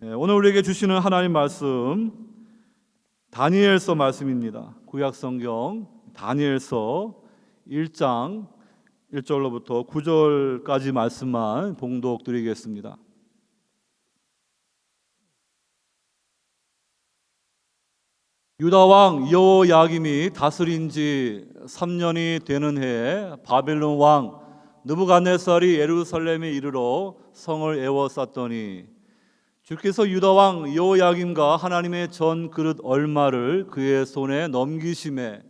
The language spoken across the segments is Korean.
오늘 우리에게 주시는 하나님 말씀 다니엘서 말씀입니다. 구약성경 다니엘서 1장 1절로부터 9절까지 말씀만 봉독드리겠습니다. 유다 왕 여호야김이 다스린 지 3년이 되는 해에 바벨론 왕 느부갓네살이 예루살렘에 이르러 성을 에워쌌더니 주께서 유다 왕 여호야김과 하나님의 전 그릇 얼마를 그의 손에 넘기심에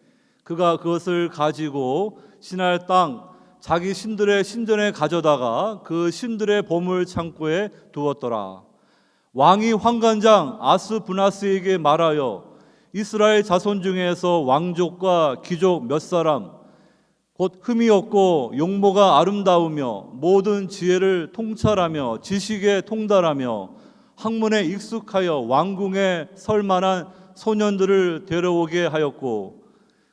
그가 그것을 가지고 신할 땅 자기 신들의 신전에 가져다가 그 신들의 보물 창고에 두었더라. 왕이 환관장 아스부나스에게 말하여 이스라엘 자손 중에서 왕족과 귀족 몇 사람 곧 흠이 없고 용모가 아름다우며 모든 지혜를 통찰하며 지식에 통달하며 학문에 익숙하여 왕궁에 설 만한 소년들을 데려오게 하였고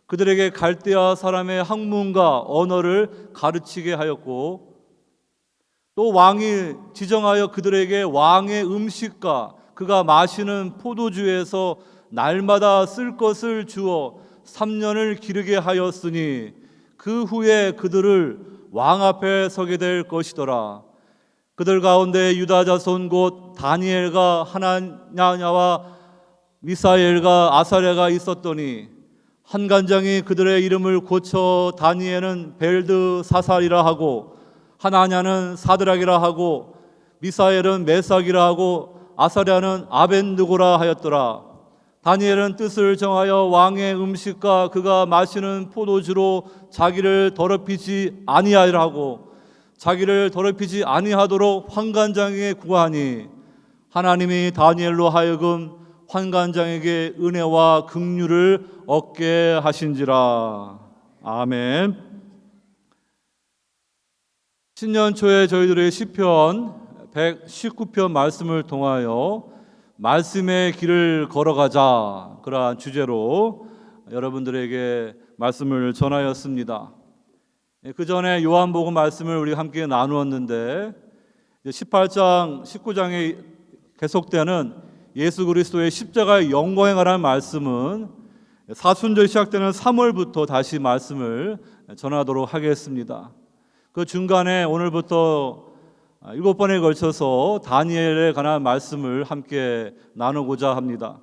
그들에게 갈대아 사람의 학문과 언어를 가르치게 하였고 또 왕이 지정하여 그들에게 왕의 음식과 그가 마시는 포도주에서 날마다 쓸 것을 주어 3년을 기르게 하였으니 그 후에 그들을 왕 앞에 서게 될 것이더라. 그들 가운데 유다 자손 곧 다니엘과 하나냐와 미사엘과 아사랴가 있었더니 한간장이 그들의 이름을 고쳐 다니엘은 벨드사살이라 하고 하나냐는 사드락이라 하고 미사엘은 메삭이라 하고 아사랴는 아벤느고라 하였더라. 다니엘은 뜻을 정하여 왕의 음식과 그가 마시는 포도주로 자기를 더럽히지 아니하리라 하고 자기를 더럽히지 아니하도록 환관장에게 구하니 하나님이 다니엘로 하여금 환관장에게 은혜와 긍휼을 얻게 하신지라. 아멘. 신년 초에 저희들의 시편 119편 말씀을 통하여 말씀의 길을 걸어가자 그러한 주제로 여러분들에게 말씀을 전하였습니다. 그 전에 요한복음 말씀을 우리 함께 나누었는데 18장 19장에 계속되는 예수 그리스도의 십자가의 영광에 관한 말씀은 사순절 시작되는 3월부터 다시 말씀을 전하도록 하겠습니다. 그 중간에 오늘부터 7번에 걸쳐서 다니엘에 관한 말씀을 함께 나누고자 합니다.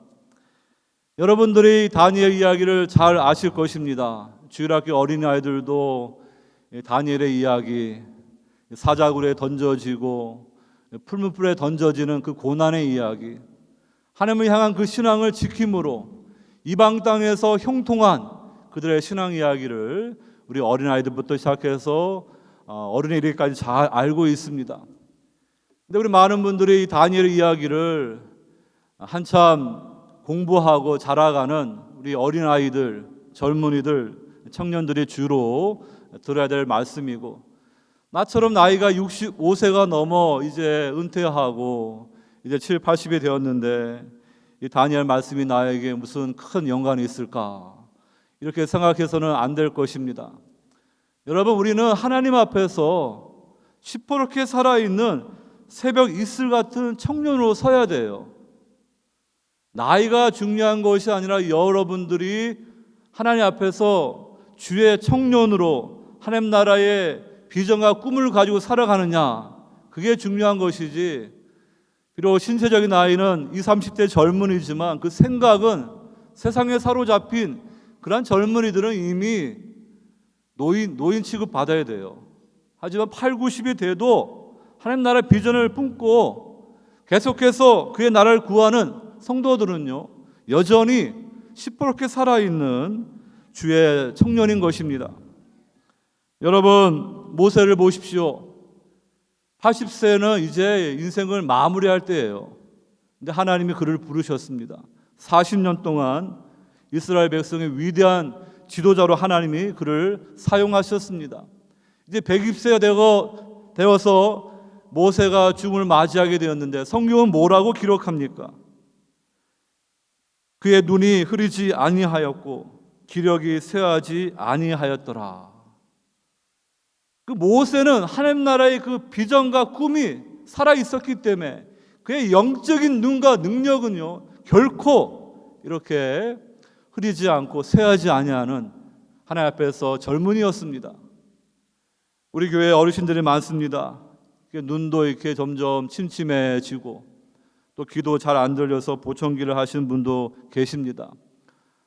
여러분들이 다니엘 이야기를 잘 아실 것입니다. 주일학교 어린아이들도 다니엘의 이야기, 사자굴에 던져지고 풀무불에 던져지는 그 고난의 이야기, 하나님을 향한 그 신앙을 지킴으로 이방 땅에서 형통한 그들의 신앙 이야기를 우리 어린아이들부터 시작해서 어른에 이르기까지 잘 알고 있습니다. 근데 우리 많은 분들이 이 다니엘의 이야기를 한참 공부하고 자라가는 우리 어린아이들, 젊은이들, 청년들이 주로 들어야 될 말씀이고 나처럼 나이가 65세가 넘어 이제 은퇴하고 이제 7, 80이 되었는데 이 다니엘 말씀이 나에게 무슨 큰 연관이 있을까 이렇게 생각해서는 안 될 것입니다. 여러분, 우리는 하나님 앞에서 시퍼렇게 살아있는 새벽 이슬 같은 청년으로 서야 돼요. 나이가 중요한 것이 아니라 여러분들이 하나님 앞에서 주의 청년으로 하나님 나라의 비전과 꿈을 가지고 살아가느냐, 그게 중요한 것이지, 비록 신체적인 나이는 20, 30대 젊은이지만 그 생각은 세상에 사로잡힌 그런 젊은이들은 이미 노인 취급 받아야 돼요. 하지만 8, 90이 돼도 하나님 나라의 비전을 품고 계속해서 그의 나라를 구하는 성도들은요, 여전히 시퍼렇게 살아있는 주의 청년인 것입니다. 여러분, 모세를 보십시오. 80세는 이제 인생을 마무리할 때예요. 근데 하나님이 그를 부르셨습니다. 40년 동안 이스라엘 백성의 위대한 지도자로 하나님이 그를 사용하셨습니다. 이제 120세가 되어서 모세가 죽음을 맞이하게 되었는데 성경은 뭐라고 기록합니까? 그의 눈이 흐리지 아니하였고 기력이 쇠하지 아니하였더라. 그 모세는 하나님 나라의 그 비전과 꿈이 살아 있었기 때문에 그의 영적인 눈과 능력은요 결코 이렇게 흐리지 않고 쇠하지 아니하는 하나님 앞에서 젊은이였습니다. 우리 교회에 어르신들이 많습니다. 눈도 이렇게 점점 침침해지고 또 귀도 잘 안 들려서 보청기를 하시는 분도 계십니다.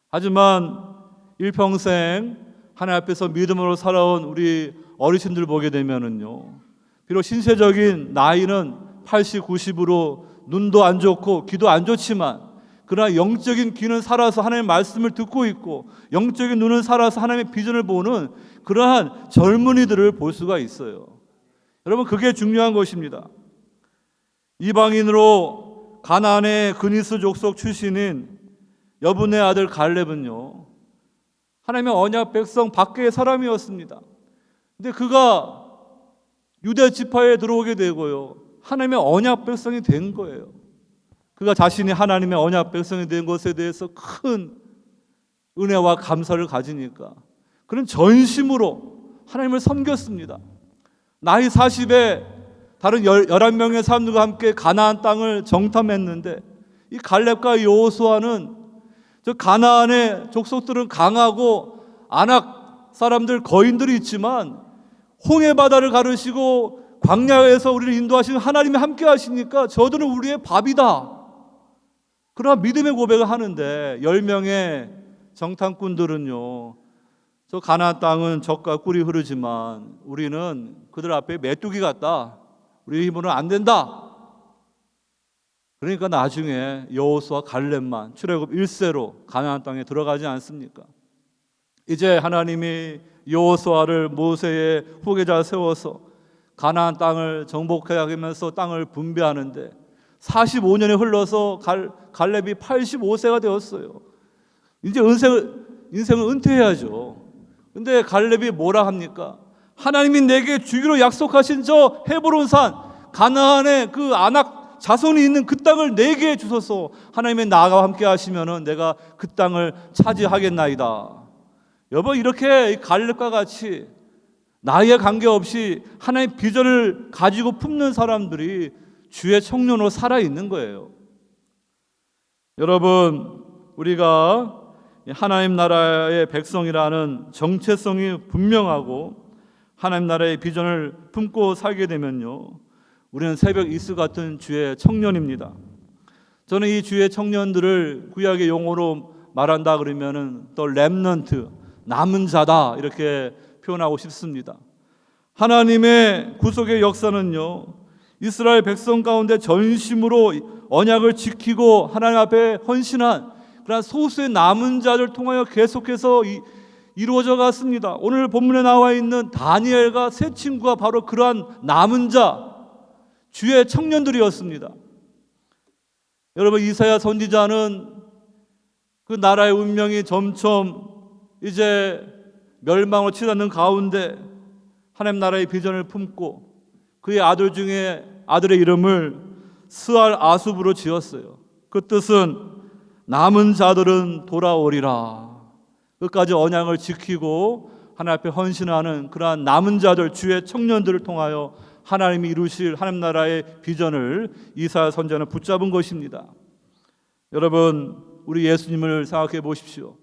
하지만 일평생 하나님 앞에서 믿음으로 살아온 우리 어르신들 보게 되면은요, 비록 신체적인 나이는 80, 90으로 눈도 안 좋고 귀도 안 좋지만 그러나 영적인 귀는 살아서 하나님의 말씀을 듣고 있고 영적인 눈은 살아서 하나님의 비전을 보는 그러한 젊은이들을 볼 수가 있어요. 여러분, 그게 중요한 것입니다. 이방인으로 가나안의 그니스 족속 출신인 여분의 아들 갈렙은요, 하나님의 언약 백성 밖의 사람이었습니다. 근데 그가 유대 지파에 들어오게 되고요, 하나님의 언약 백성이 된 거예요. 그가 자신이 하나님의 언약 백성이 된 것에 대해서 큰 은혜와 감사를 가지니까 그는 전심으로 하나님을 섬겼습니다. 나이 40에 다른 11명의 사람들과 함께 가나안 땅을 정탐했는데 이 갈렙과 여호수아는 저 가나안의 족속들은 강하고 아낙 사람들 거인들이 있지만 홍해 바다를 가르시고 광야에서 우리를 인도하시는 하나님이 함께 하시니까 저들은 우리의 밥이다. 그러나 믿음의 고백을 하는데 10명의 정탐꾼들은요, 저 가나안 땅은 젖과 꿀이 흐르지만 우리는 그들 앞에 메뚜기 같다. 우리 힘으로는 안 된다. 그러니까 나중에 여호수아 갈렙만 출애굽 1세로 가나안 땅에 들어가지 않습니까? 이제 하나님이 여호수아를 모세의 후계자 세워서 가나안 땅을 정복해야 하면서 땅을 분배하는데 45년이 흘러서 갈렙이 85세가 되었어요. 이제 인생을 은퇴해야죠. 근데 갈렙이 뭐라 합니까? 하나님이 내게 주기로 약속하신 저 헤브론산 가나안의 그 아낙 자손이 있는 그 땅을 내게 주소서. 하나님의 나와 함께 하시면은 내가 그 땅을 차지하겠나이다. 여보, 이렇게 갈렙과 같이 나이에 관계없이 하나님의 비전을 가지고 품는 사람들이 주의 청년으로 살아있는 거예요. 여러분, 우리가 하나님 나라의 백성이라는 정체성이 분명하고 하나님 나라의 비전을 품고 살게 되면요, 우리는 새벽 이슬 같은 주의 청년입니다. 저는 이 주의 청년들을 구약의 용어로 말한다 그러면은 또 렘넌트, 남은 자다, 이렇게 표현하고 싶습니다. 하나님의 구속의 역사는요, 이스라엘 백성 가운데 전심으로 언약을 지키고 하나님 앞에 헌신한 그러나 소수의 남은 자를 통하여 계속해서 이루어져 갔습니다. 오늘 본문에 나와 있는 다니엘과 세 친구가 바로 그러한 남은 자, 주의 청년들이었습니다. 여러분, 이사야 선지자는 그 나라의 운명이 점점 이제 멸망을 치닫는 가운데 하나님 나라의 비전을 품고 그의 아들 중에 아들의 이름을 스알 아숲으로 지었어요. 그 뜻은 남은 자들은 돌아오리라. 끝까지 언약을 지키고 하나님 앞에 헌신하는 그러한 남은 자들, 주의 청년들을 통하여 하나님이 이루실 하나님 나라의 비전을 이사야 선지자는 붙잡은 것입니다. 여러분, 우리 예수님을 생각해 보십시오.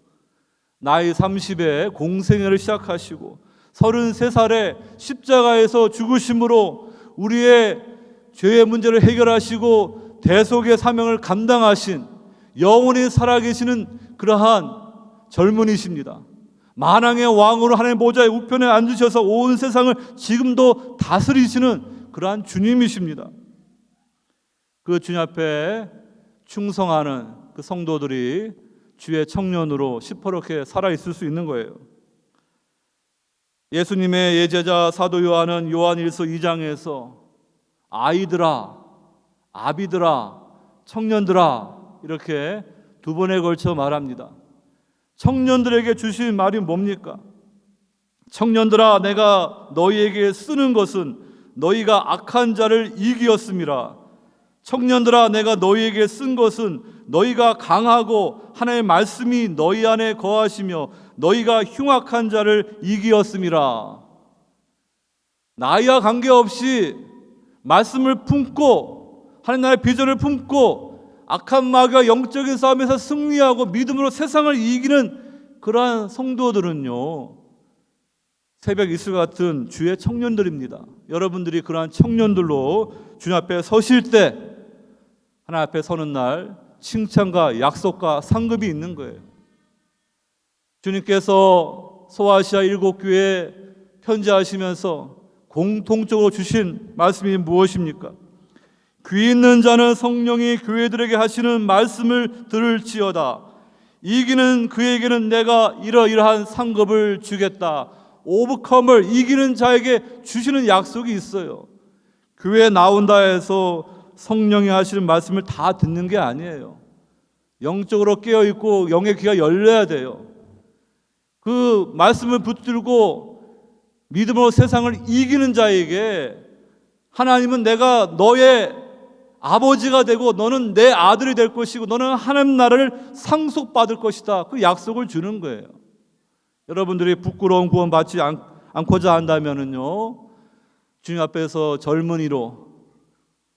나이 30에 공생애를 시작하시고 33살에 십자가에서 죽으심으로 우리의 죄의 문제를 해결하시고 대속의 사명을 감당하신 영원히 살아계시는 그러한 젊은이십니다. 만왕의 왕으로 하나님의 보좌의 우편에 앉으셔서 온 세상을 지금도 다스리시는 그러한 주님이십니다. 그 주님 앞에 충성하는 그 성도들이 주의 청년으로 시퍼렇게 살아있을 수 있는 거예요. 예수님의 예제자 사도 요한은 요한일서 2장에서 아이들아, 아비들아, 청년들아 이렇게 두 번에 걸쳐 말합니다. 청년들에게 주신 말이 뭡니까? 청년들아, 내가 너희에게 쓰는 것은 너희가 악한 자를 이기었음이라. 청년들아, 내가 너희에게 쓴 것은 너희가 강하고 하나님의 말씀이 너희 안에 거하시며 너희가 흉악한 자를 이기었음이라. 나이와 관계없이 말씀을 품고 하나님 나라의 비전을 품고 악한 마귀와 영적인 싸움에서 승리하고 믿음으로 세상을 이기는 그러한 성도들은요, 새벽 이슬 같은 주의 청년들입니다. 여러분들이 그러한 청년들로 주님 앞에 서실 때 하나님 앞에 서는 날 칭찬과 약속과 상급이 있는 거예요. 주님께서 소아시아 7교회에 편지하시면서 공통적으로 주신 말씀이 무엇입니까? 귀 있는 자는 성령이 교회들에게 하시는 말씀을 들을지어다. 이기는 그에게는 내가 이러이러한 상급을 주겠다. 오버컴을 이기는 자에게 주시는 약속이 있어요. 교회에 나온다 해서 성령이 하시는 말씀을 다 듣는 게 아니에요. 영적으로 깨어있고 영의 귀가 열려야 돼요. 그 말씀을 붙들고 믿음으로 세상을 이기는 자에게 하나님은 내가 너의 아버지가 되고 너는 내 아들이 될 것이고 너는 하나님 나라를 상속받을 것이다. 그 약속을 주는 거예요. 여러분들이 부끄러운 구원 받지 않고자 한다면은요, 주님 앞에서 젊은이로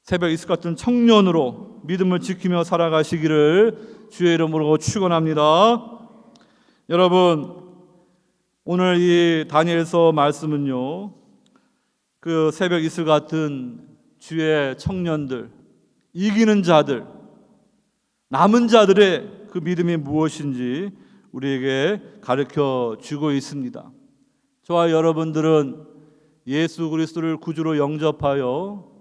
새벽 이슬 같은 청년으로 믿음을 지키며 살아가시기를 주의 이름으로 축원합니다. 여러분, 오늘 이 다니엘서 말씀은요, 그 새벽 이슬 같은 주의 청년들, 이기는 자들, 남은 자들의 그 믿음이 무엇인지 우리에게 가르쳐 주고 있습니다. 저와 여러분들은 예수 그리스도를 구주로 영접하여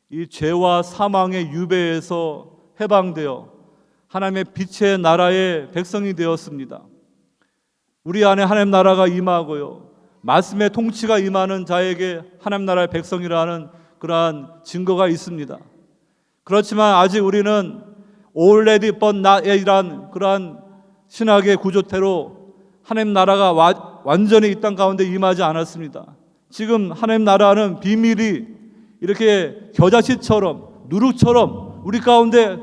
이 죄와 사망의 유배에서 해방되어 하나님의 빛의 나라의 백성이 되었습니다. 우리 안에 하나님 나라가 임하고요, 말씀의 통치가 임하는 자에게 하나님 나라의 백성이라는 그러한 증거가 있습니다. 그렇지만 아직 우리는 already but not yet이란 그러한 신학의 구조대로 하나님 나라가 완전히 이 땅 가운데 임하지 않았습니다. 지금 하나님 나라는 비밀이 이렇게 겨자씨처럼 누룩처럼 우리 가운데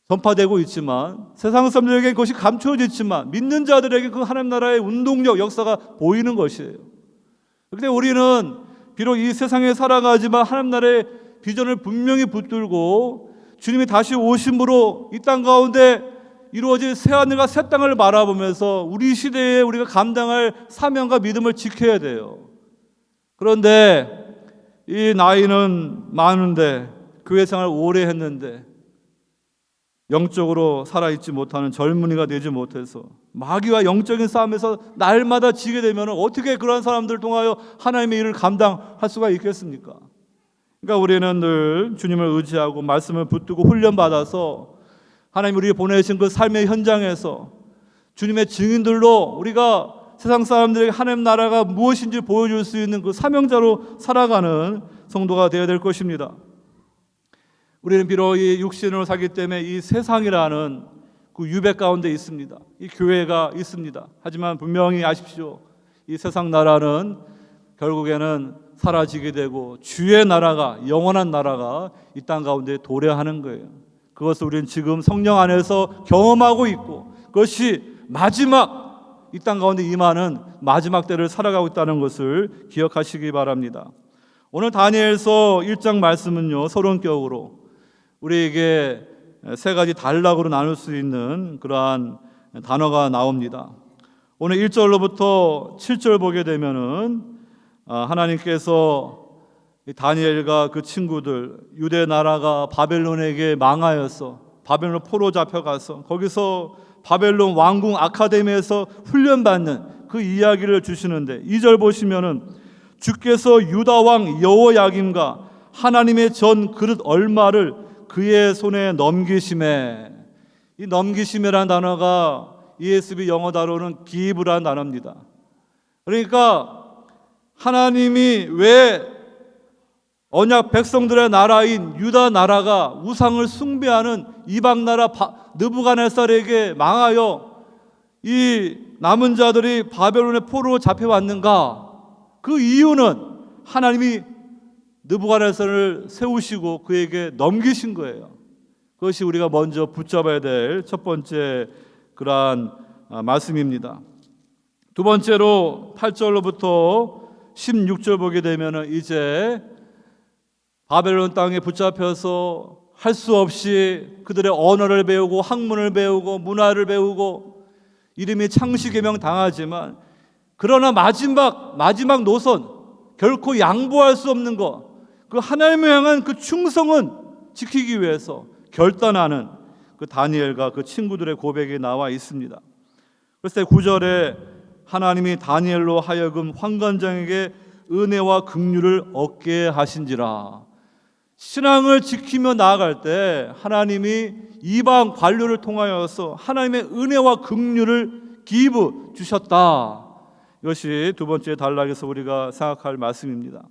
전파되고 있지만, 세상 사람들에게 그것이 감추어져 있지만 믿는 자들에게 그 하나님 나라의 운동력, 역사가 보이는 것이에요. 그런데 우리는 비록 이 세상에 살아가지만 하나님 나라의 비전을 분명히 붙들고 주님이 다시 오심으로 이 땅 가운데 이루어질 새하늘과 새 땅을 바라보면서 우리 시대에 우리가 감당할 사명과 믿음을 지켜야 돼요. 그런데 이 나이는 많은데 교회 생활 오래 했는데 영적으로 살아있지 못하는 젊은이가 되지 못해서 마귀와 영적인 싸움에서 날마다 지게 되면 어떻게 그런 사람들을 통하여 하나님의 일을 감당할 수가 있겠습니까? 그러니까 우리는 늘 주님을 의지하고 말씀을 붙들고 훈련받아서 하나님 우리가 보내신 그 삶의 현장에서 주님의 증인들로 우리가 세상 사람들에게 하나님 나라가 무엇인지 보여줄 수 있는 그 사명자로 살아가는 성도가 되어야 될 것입니다. 우리는 비록 이 육신으로 살기 때문에 이 세상이라는 그 유배 가운데 있습니다. 이 교회가 있습니다. 하지만 분명히 아십시오. 이 세상 나라는 결국에는 사라지게 되고 주의 나라가, 영원한 나라가 이 땅 가운데 도래하는 거예요. 그것을 우리는 지금 성령 안에서 경험하고 있고 그것이 마지막 이 땅 가운데 임하는 마지막 때를 살아가고 있다는 것을 기억하시기 바랍니다. 오늘 다니엘서 1장 말씀은요, 서론격으로 우리에게 세 가지 단락으로 나눌 수 있는 그러한 단어가 나옵니다. 오늘 1절로부터 7절 보게 되면은 하나님께서 다니엘과 그 친구들, 유대 나라가 바벨론에게 망하여서 바벨론 포로 잡혀가서 거기서 바벨론 왕궁 아카데미에서 훈련받는 그 이야기를 주시는데, 2절 보시면은 주께서 유다 왕 여호야김과 하나님의 전 그릇 얼마를 그의 손에 넘기심에, 이 넘기심이라는 단어가 ESV 영어 단어로는 give라는 단어입니다. 그러니까 하나님이 왜 언약 백성들의 나라인 유다 나라가 우상을 숭배하는 이방 나라 느부갓네살에게 망하여 이 남은 자들이 바벨론의 포로로 잡혀왔는가? 그 이유는 하나님이 느부갓네살을 세우시고 그에게 넘기신 거예요. 그것이 우리가 먼저 붙잡아야 될 첫 번째 그러한 말씀입니다. 두 번째로 8절로부터 16절 보게 되면 이제 바벨론 땅에 붙잡혀서 할 수 없이 그들의 언어를 배우고 학문을 배우고 문화를 배우고 이름이 창시개명 당하지만, 그러나 마지막 노선, 결코 양보할 수 없는 것, 그 하나님을 향한 그 충성은 지키기 위해서 결단하는 그 다니엘과 그 친구들의 고백이 나와 있습니다. 그래서 9절에 하나님이 다니엘로 하여금 환관장에게 은혜와 긍휼을 얻게 하신지라. 신앙을 지키며 나아갈 때 하나님이 이방 관료를 통하여서 하나님의 은혜와 긍휼을 기부 주셨다. 이것이 두 번째 단락에서 우리가 생각할 말씀입니다.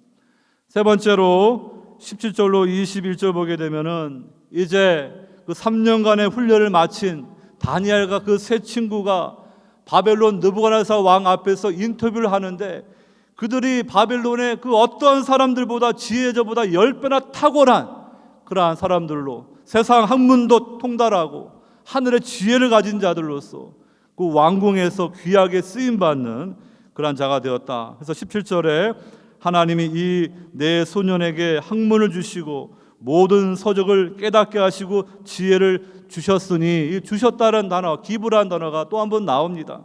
세 번째로 17절로 21절 보게 되면은 이제 그 3년간의 훈련을 마친 다니엘과 그 세 친구가 바벨론 느부갓네살 왕 앞에서 인터뷰를 하는데, 그들이 바벨론의 그 어떠한 사람들보다 지혜자보다 10배나 탁월한 그러한 사람들로, 세상 학문도 통달하고 하늘의 지혜를 가진 자들로서 그 왕궁에서 귀하게 쓰임받는 그러한 자가 되었다. 그래서 17절에 하나님이 이 네 소년에게 학문을 주시고 모든 서적을 깨닫게 하시고 지혜를 주셨으니, 이 주셨다는 단어, 기부라는 단어가 또 한 번 나옵니다.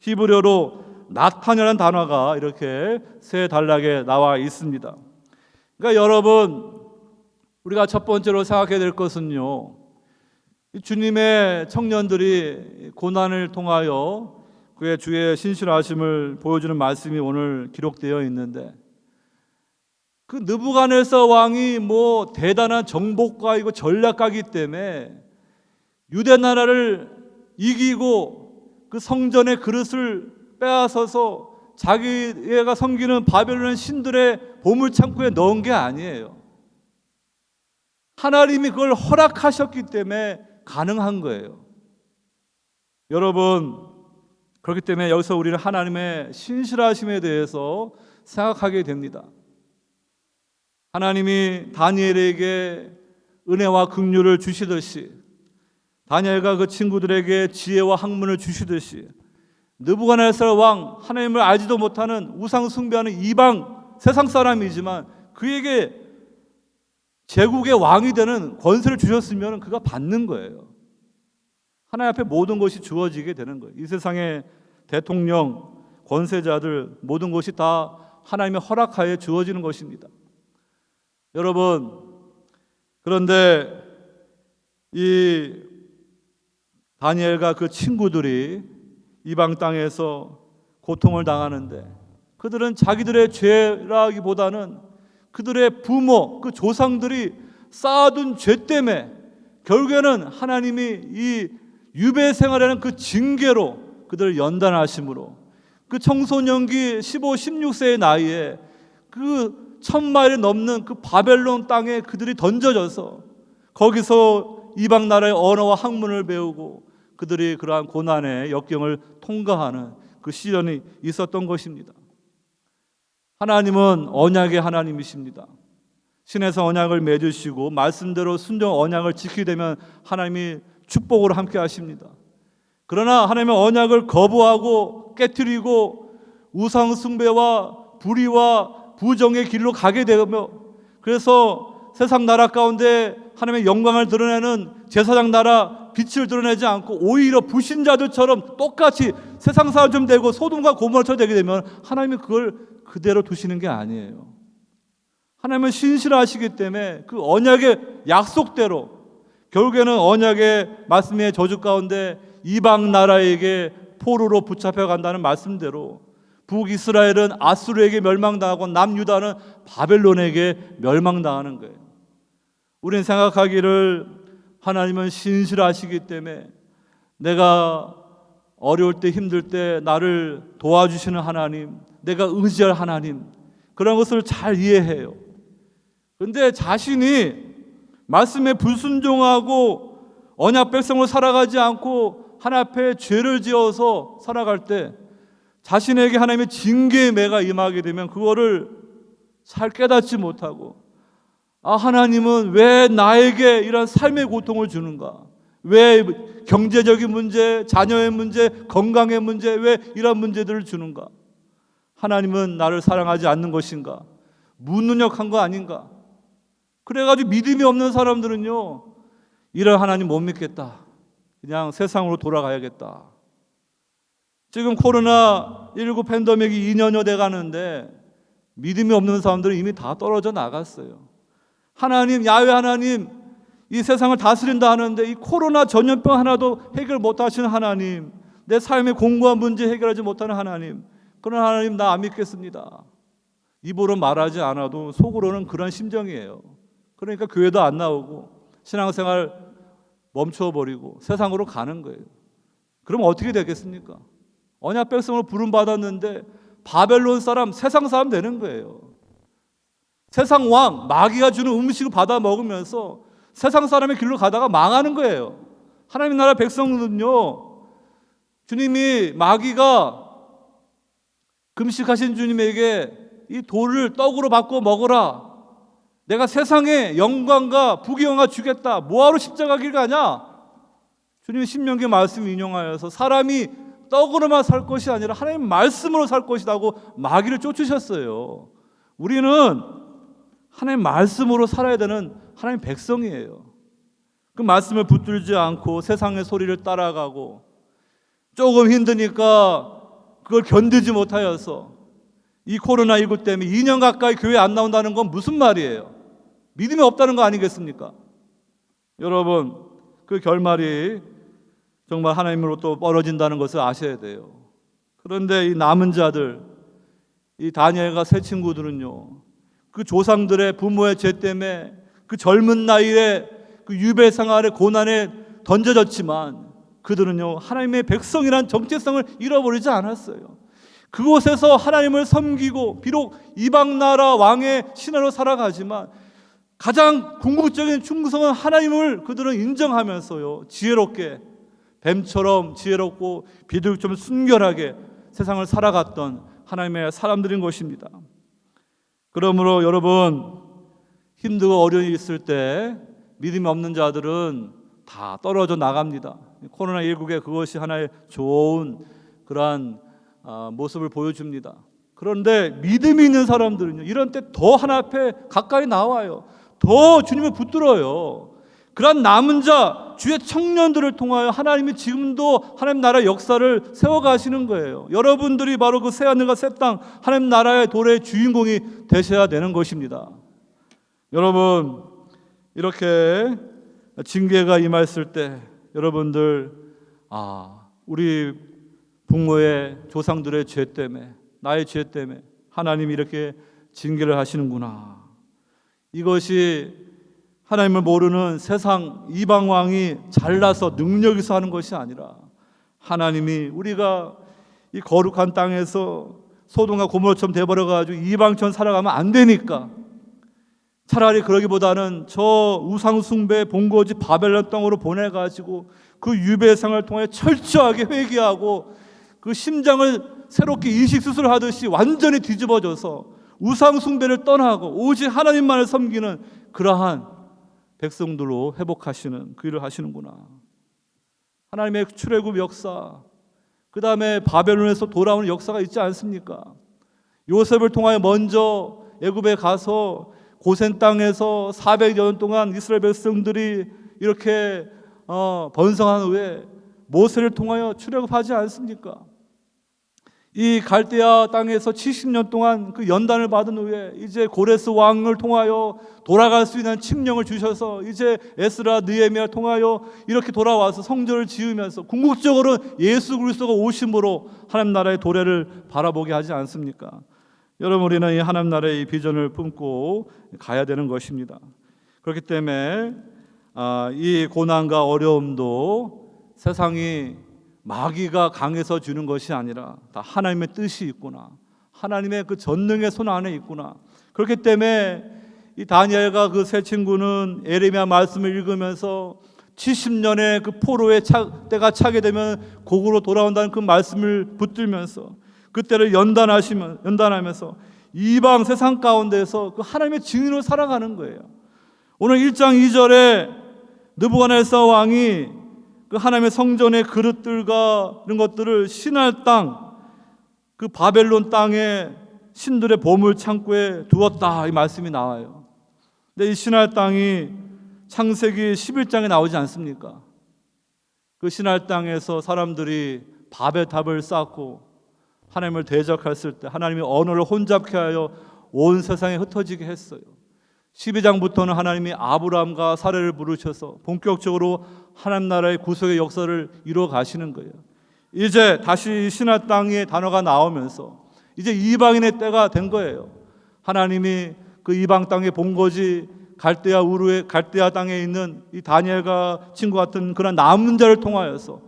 히브리어로 나탄이라는 단어가 이렇게 세 단락에 나와 있습니다. 그러니까 여러분, 우리가 첫 번째로 생각해야 될 것은요, 주님의 청년들이 고난을 통하여 그의 주의 신실하심을 보여주는 말씀이 오늘 기록되어 있는데, 그 느부갓네살 왕이 뭐 대단한 정복가이고 전략가이기 때문에 유대 나라를 이기고 그 성전의 그릇을 빼앗아서 자기가 섬기는 바벨론 신들의 보물창고에 넣은 게 아니에요. 하나님이 그걸 허락하셨기 때문에 가능한 거예요. 여러분, 그렇기 때문에 여기서 우리는 하나님의 신실하심에 대해서 생각하게 됩니다. 하나님이 다니엘에게 은혜와 긍휼을 주시듯이, 다니엘과 그 친구들에게 지혜와 학문을 주시듯이, 느부갓네살 왕, 하나님을 알지도 못하는 우상 숭배하는 이방 세상 사람이지만 그에게 제국의 왕이 되는 권세를 주셨으면 그가 받는 거예요. 하나님 앞에 모든 것이 주어지게 되는 거예요. 이 세상의 대통령, 권세자들 모든 것이 다 하나님의 허락하에 주어지는 것입니다. 여러분, 그런데 이 다니엘과 그 친구들이 이방 땅에서 고통을 당하는데, 그들은 자기들의 죄라기보다는 그들의 부모, 그 조상들이 쌓아둔 죄 때문에 결국에는 하나님이 이 유배 생활하는 그 징계로 그들을 연단하심으로, 그 청소년기 15, 16세의 나이에 그 1000마일이 넘는 그 바벨론 땅에 그들이 던져져서 거기서 이방 나라의 언어와 학문을 배우고 그들이 그러한 고난의 역경을 통과하는 그 시련이 있었던 것입니다. 하나님은 언약의 하나님이십니다. 신에서 언약을 맺으시고 말씀대로 순종 언약을 지키게 되면 하나님이 축복으로 함께 하십니다. 그러나 하나님의 언약을 거부하고 깨트리고 우상 숭배와 불의와 부정의 길로 가게 되며, 그래서 세상 나라 가운데 하나님의 영광을 드러내는 제사장 나라 빛을 드러내지 않고 오히려 불신자들처럼 똑같이 세상 사람처럼 되고 소돔과 고모라처럼 되게 되면 하나님이 그걸 그대로 두시는 게 아니에요. 하나님은 신실하시기 때문에 그 언약의 약속대로 결국에는 언약의 말씀의 저주 가운데 이방 나라에게 포로로 붙잡혀 간다는 말씀대로 북이스라엘은 아수르에게 멸망당하고 남유다는 바벨론에게 멸망당하는 거예요. 우리는 생각하기를 하나님은 신실하시기 때문에 내가 어려울 때 힘들 때 나를 도와주시는 하나님, 내가 의지할 하나님, 그런 것을 잘 이해해요. 그런데 자신이 말씀에 불순종하고 언약 백성으로 살아가지 않고 하나님 앞에 죄를 지어서 살아갈 때 자신에게 하나님의 징계의 매가 임하게 되면 그거를 잘 깨닫지 못하고, 하나님은 왜 나에게 이런 삶의 고통을 주는가? 왜 경제적인 문제, 자녀의 문제, 건강의 문제, 왜 이런 문제들을 주는가? 하나님은 나를 사랑하지 않는 것인가? 무능력한 거 아닌가? 그래가지고 믿음이 없는 사람들은요, 이런 하나님 못 믿겠다, 그냥 세상으로 돌아가야겠다. 지금 코로나19 팬데믹이 2년여 돼가는데 믿음이 없는 사람들은 이미 다 떨어져 나갔어요. 하나님, 야훼 하나님, 이 세상을 다스린다 하는데 이 코로나 전염병 하나도 해결 못하시는 하나님, 내 삶의 공고한 문제 해결하지 못하는 하나님, 그런 하나님 나 안 믿겠습니다. 입으로 말하지 않아도 속으로는 그런 심정이에요. 그러니까 교회도 안 나오고 신앙생활 멈춰버리고 세상으로 가는 거예요. 그럼 어떻게 되겠습니까? 언약 백성을 부름받았는데 바벨론 사람, 세상 사람 되는 거예요. 세상 왕, 마귀가 주는 음식을 받아 먹으면서 세상 사람의 길로 가다가 망하는 거예요. 하나님 나라 백성은요, 주님이 마귀가 금식하신 주님에게 이 돌을 떡으로 바꿔 먹어라, 내가 세상에 영광과 부귀영화 주겠다, 뭐하러 십자가 길 가냐? 주님이 신명기 말씀 인용하여서 사람이 떡으로만 살 것이 아니라 하나님 말씀으로 살 것이라고 마귀를 쫓으셨어요. 우리는 하나님 말씀으로 살아야 되는 하나님 백성이에요. 그 말씀을 붙들지 않고 세상의 소리를 따라가고 조금 힘드니까 그걸 견디지 못하여서 이 코로나19 때문에 2년 가까이 교회 안 나온다는 건 무슨 말이에요? 믿음이 없다는 거 아니겠습니까? 여러분, 그 결말이 정말 하나님으로부터 멀어진다는 것을 아셔야 돼요. 그런데 이 남은 자들, 이 다니엘과 세 친구들은요, 그 조상들의 부모의 죄 때문에 그 젊은 나이에 그 유배 생활의 고난에 던져졌지만 그들은요, 하나님의 백성이란 정체성을 잃어버리지 않았어요. 그곳에서 하나님을 섬기고 비록 이방 나라 왕의 신하로 살아가지만 가장 궁극적인 충성은 하나님을 그들은 인정하면서요, 지혜롭게, 뱀처럼 지혜롭고 비둘기처럼 순결하게 세상을 살아갔던 하나님의 사람들인 것입니다. 그러므로 여러분, 힘들고 어려움이 있을 때 믿음이 없는 자들은 다 떨어져 나갑니다. 코로나19에 그것이 하나의 좋은 그러한 모습을 보여줍니다. 그런데 믿음이 있는 사람들은요, 이런 때 더 하나 앞에 가까이 나와요. 더 주님을 붙들어요. 그런 남은 자, 주의 청년들을 통하여 하나님이 지금도 하나님 나라 역사를 세워가시는 거예요. 여러분들이 바로 그 새하늘과 새 땅, 하나님 나라의 도래의 주인공이 되셔야 되는 것입니다. 여러분, 이렇게 징계가 임했을 때 여러분들, 우리 부모의 조상들의 죄 때문에, 나의 죄 때문에 하나님이 이렇게 징계를 하시는구나. 이것이 하나님을 모르는 세상 이방 왕이 잘나서 능력 있어 하는 것이 아니라 하나님이 우리가 이 거룩한 땅에서 소돔과 고모라처럼 돼버려가지고 이방처럼 살아가면 안 되니까 차라리 그러기보다는 저 우상 숭배 본거지 바벨론 땅으로 보내가지고 그 유배 생활을 통해 철저하게 회개하고 그 심장을 새롭게 이식 수술하듯이 완전히 뒤집어져서 우상 숭배를 떠나고 오직 하나님만을 섬기는 그러한 백성들로 회복하시는 그 일을 하시는구나. 하나님의 출애굽 역사, 그 다음에 바벨론에서 돌아오는 역사가 있지 않습니까? 요셉을 통하여 먼저 애굽에 가서 고센 땅에서 400년 동안 이스라엘 백성들이 이렇게 번성한 후에 모세를 통하여 출애굽하지 않습니까? 이 갈대아 땅에서 70년 동안 그 연단을 받은 후에 이제 고레스 왕을 통하여 돌아갈 수 있는 칙령을 주셔서 이제 에스라 느헤미야를 통하여 이렇게 돌아와서 성전을 지으면서 궁극적으로 예수 그리스도가 오심으로 하나님 나라의 도래를 바라보게 하지 않습니까? 여러분, 우리는 이 하나님 나라의 비전을 품고 가야 되는 것입니다. 그렇기 때문에 이 고난과 어려움도 세상이 마귀가 강해서 주는 것이 아니라 다 하나님의 뜻이 있구나, 하나님의 그 전능의 손 안에 있구나. 그렇기 때문에 이 다니엘과 그 세 친구는 예레미야 말씀을 읽으면서 70년의 그 포로의 때가 차게 되면 곡으로 돌아온다는 그 말씀을 붙들면서 그때를 연단하면서 이방 세상 가운데서 그 하나님의 증인으로 살아가는 거예요. 오늘 1장 2절에 느부갓네살 왕이 그 하나님의 성전의 그릇들과 이런 것들을 신할 땅, 그 바벨론 땅에 신들의 보물 창고에 두었다, 이 말씀이 나와요. 근데 이 신할 땅이 창세기 11장에 나오지 않습니까? 그 신할 땅에서 사람들이 바벨탑을 쌓고 하나님을 대적했을 때 하나님이 언어를 혼잡케 하여 온 세상에 흩어지게 했어요. 12장부터는 하나님이 아브라함과 사례를 부르셔서 본격적으로 하나님 나라의 구속의 역사를 이루어 가시는 거예요. 이제 다시 신할 땅의 단어가 나오면서 이제 이방인의 때가 된 거예요. 하나님이 그 이방 땅의 본거지 갈대아 우르의 갈대아 땅에 있는 이 다니엘과 친구 같은 그런 남은 자를 통하여서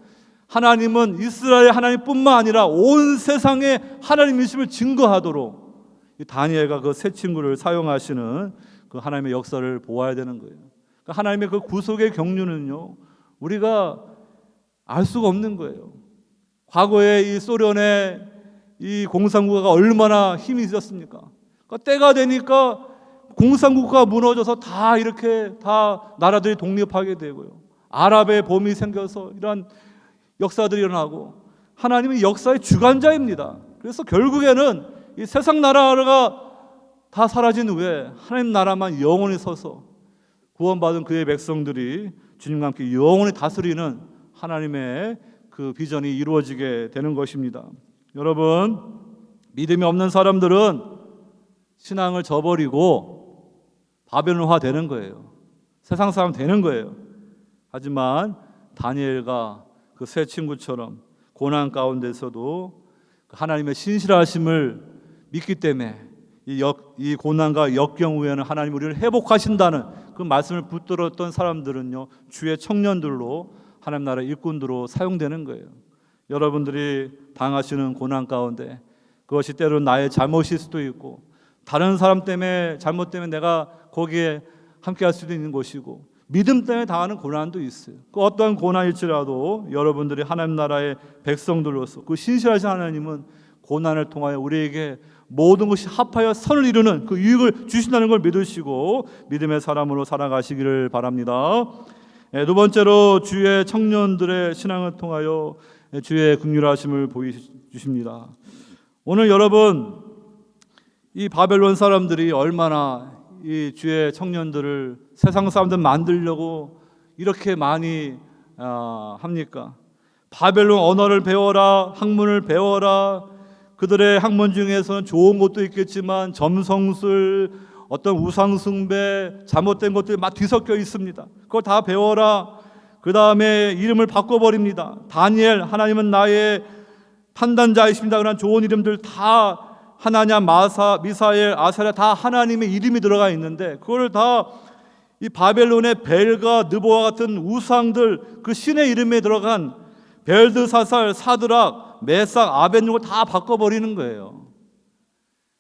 하나님은 이스라엘 하나님뿐만 아니라 온 세상에 하나님이심을 증거하도록 이 다니엘과 그 세 친구를 사용하시는 그 하나님의 역사를 보아야 되는 거예요. 그러니까 하나님의 그 구속의 경륜은요, 우리가 알 수가 없는 거예요. 과거에 이 소련의 이 공산국가가 얼마나 힘이 있었습니까? 그러니까 때가 되니까 공산국가가 무너져서 다 이렇게 다 나라들이 독립하게 되고요. 아랍의 봄이 생겨서 이러한 역사들이 일어나고 하나님이 역사의 주관자입니다. 그래서 결국에는 이 세상 나라가 다 사라진 후에 하나님 나라만 영원히 서서 구원받은 그의 백성들이 주님과 함께 영원히 다스리는 하나님의 그 비전이 이루어지게 되는 것입니다. 여러분, 믿음이 없는 사람들은 신앙을 저버리고 바벨론화 되는 거예요. 세상 사람 되는 거예요. 하지만 다니엘과 그 세 친구처럼 고난 가운데서도 하나님의 신실하심을 믿기 때문에 이 고난과 역경 후에는 하나님 우리를 회복하신다는 그 말씀을 붙들었던 사람들은요, 주의 청년들로 하나님 나라 일꾼들로 사용되는 거예요. 여러분들이 당하시는 고난 가운데 그것이 때로는 나의 잘못일 수도 있고 다른 사람 때문에 잘못 때문에 내가 거기에 함께할 수도 있는 것이고 믿음 때문에 당하는 고난도 있어요. 그 어떠한 고난일지라도 여러분들이 하나님 나라의 백성들로서 그 신실하신 하나님은 고난을 통하여 우리에게 모든 것이 합하여 선을 이루는 그 유익을 주신다는 걸 믿으시고 믿음의 사람으로 살아가시기를 바랍니다. 두 번째로 주의 청년들의 신앙을 통하여 주의 긍휼하심을 보여주십니다. 오늘 여러분, 이 바벨론 사람들이 얼마나 이 주의 청년들을 세상 사람들 만들려고 이렇게 많이 합니까? 바벨론 언어를 배워라, 학문을 배워라. 그들의 학문 중에서는 좋은 것도 있겠지만 점성술, 어떤 우상숭배, 잘못된 것들이 막 뒤섞여 있습니다. 그걸 다 배워라. 그 다음에 이름을 바꿔버립니다. 다니엘, 하나님은 나의 판단자이십니다. 그런 좋은 이름들 다 하나냐, 미사엘, 아사랴 다 하나님의 이름이 들어가 있는데 그걸 다 이 바벨론의 벨과 느보와 같은 우상들 그 신의 이름에 들어간 벨드사살, 사드락, 메삭, 아벳누고 다 바꿔버리는 거예요.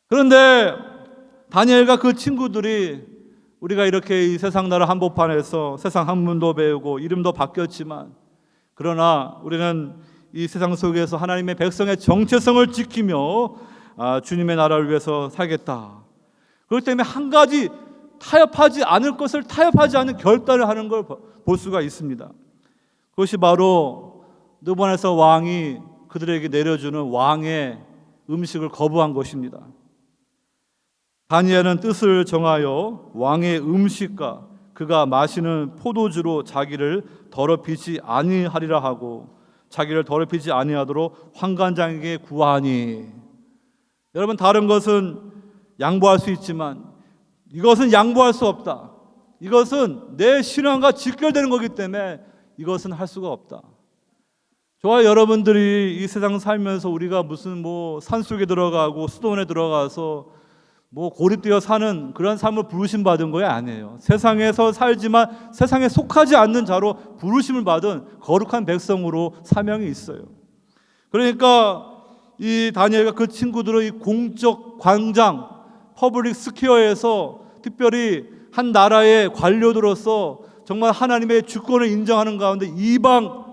그런데 다니엘과 그 친구들이 우리가 이렇게 이 세상 나라 한복판에서 세상 학문도 배우고 이름도 바뀌었지만 그러나 우리는 이 세상 속에서 하나님의 백성의 정체성을 지키며 주님의 나라를 위해서 살겠다. 그렇기 때문에 한 가지 타협하지 않을 것을 타협하지 않는 결단을 하는 걸 볼 수가 있습니다. 그것이 바로 느부갓네살 왕이 그들에게 내려주는 왕의 음식을 거부한 것입니다. 다니엘은 뜻을 정하여 왕의 음식과 그가 마시는 포도주로 자기를 더럽히지 아니하리라 하고 자기를 더럽히지 아니하도록 환관장에게 구하니. 여러분, 다른 것은 양보할 수 있지만 이것은 양보할 수 없다. 이것은 내 신앙과 직결되는 거기 때문에 이것은 할 수가 없다. 저와 여러분들이 이 세상 살면서 우리가 무슨 산속에 들어가고 수도원에 들어가서 고립되어 사는 그런 삶을 부르심 받은 거야 아니에요. 세상에서 살지만 세상에 속하지 않는 자로 부르심을 받은 거룩한 백성으로 사명이 있어요. 그러니까 이 다니엘과 그 친구들은 이 공적 광장 퍼블릭 스퀘어에서 특별히 한 나라의 관료들로서 정말 하나님의 주권을 인정하는 가운데 이방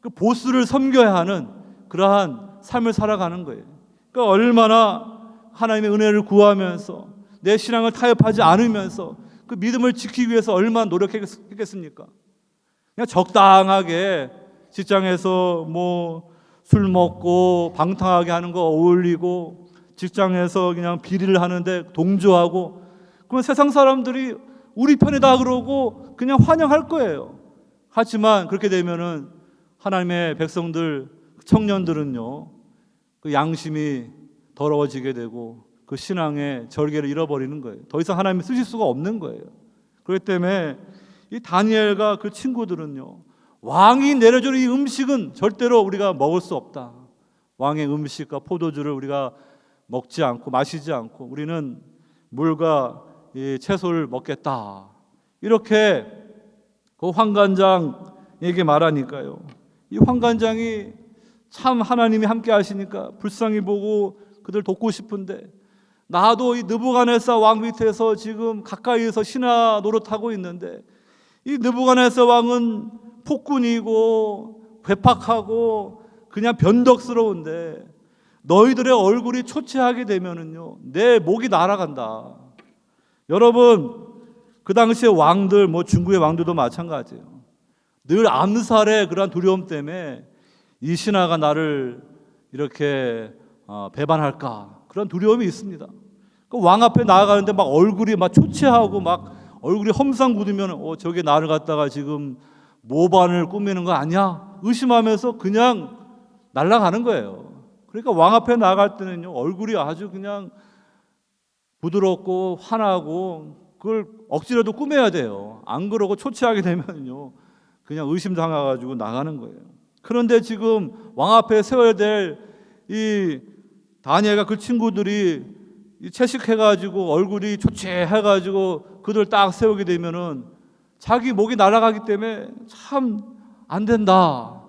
그 보스를 섬겨야 하는 그러한 삶을 살아가는 거예요. 그러니까 얼마나 하나님의 은혜를 구하면서 내 신앙을 타협하지 않으면서 그 믿음을 지키기 위해서 얼마나 노력했겠습니까? 그냥 적당하게 직장에서 술 먹고 방탕하게 하는 거 어울리고 직장에서 그냥 비리를 하는데 동조하고 그러면 세상 사람들이 우리 편이다 그러고 그냥 환영할 거예요. 하지만 그렇게 되면은 하나님의 백성들, 청년들은요, 그 양심이 더러워지게 되고 그 신앙의 절개를 잃어버리는 거예요. 더 이상 하나님이 쓰실 수가 없는 거예요. 그렇기 때문에 이 다니엘과 그 친구들은요, 왕이 내려주는 이 음식은 절대로 우리가 먹을 수 없다. 왕의 음식과 포도주를 우리가 먹지 않고 마시지 않고 우리는 물과 이 채소를 먹겠다. 이렇게 그 환관장에게 말하니까요. 이 환관장이 참 하나님이 함께 하시니까 불쌍히 보고 그들 돕고 싶은데, 나도 이 느부갓네살 왕 밑에서 지금 가까이에서 신하 노릇하고 있는데 이 느부갓네살 왕은 폭군이고 괴팍하고 그냥 변덕스러운데 너희들의 얼굴이 초췌하게 되면은요, 내 목이 날아간다. 여러분, 그 당시에 왕들, 뭐 중국의 왕들도 마찬가지예요. 늘 암살의 그런 두려움 때문에 이 신하가 나를 이렇게 배반할까, 그런 두려움이 있습니다. 그 왕 앞에 나아가는데 막 얼굴이 막 초췌하고 막 얼굴이 험상 굳으면 저게 나를 갖다가 지금 모반을 꾸미는 거 아니야? 의심하면서 그냥 날아가는 거예요. 그러니까 왕 앞에 나갈 때는요, 얼굴이 아주 그냥 부드럽고 환하고 그걸 억지로도 꾸며야 돼요. 안 그러고 초췌하게 되면요, 그냥 의심당해가지고 나가는 거예요. 그런데 지금 왕 앞에 세워야 될 이 다니엘과 그 친구들이 채식해가지고 얼굴이 초췌해가지고 그들 딱 세우게 되면은 자기 목이 날아가기 때문에 참 안 된다.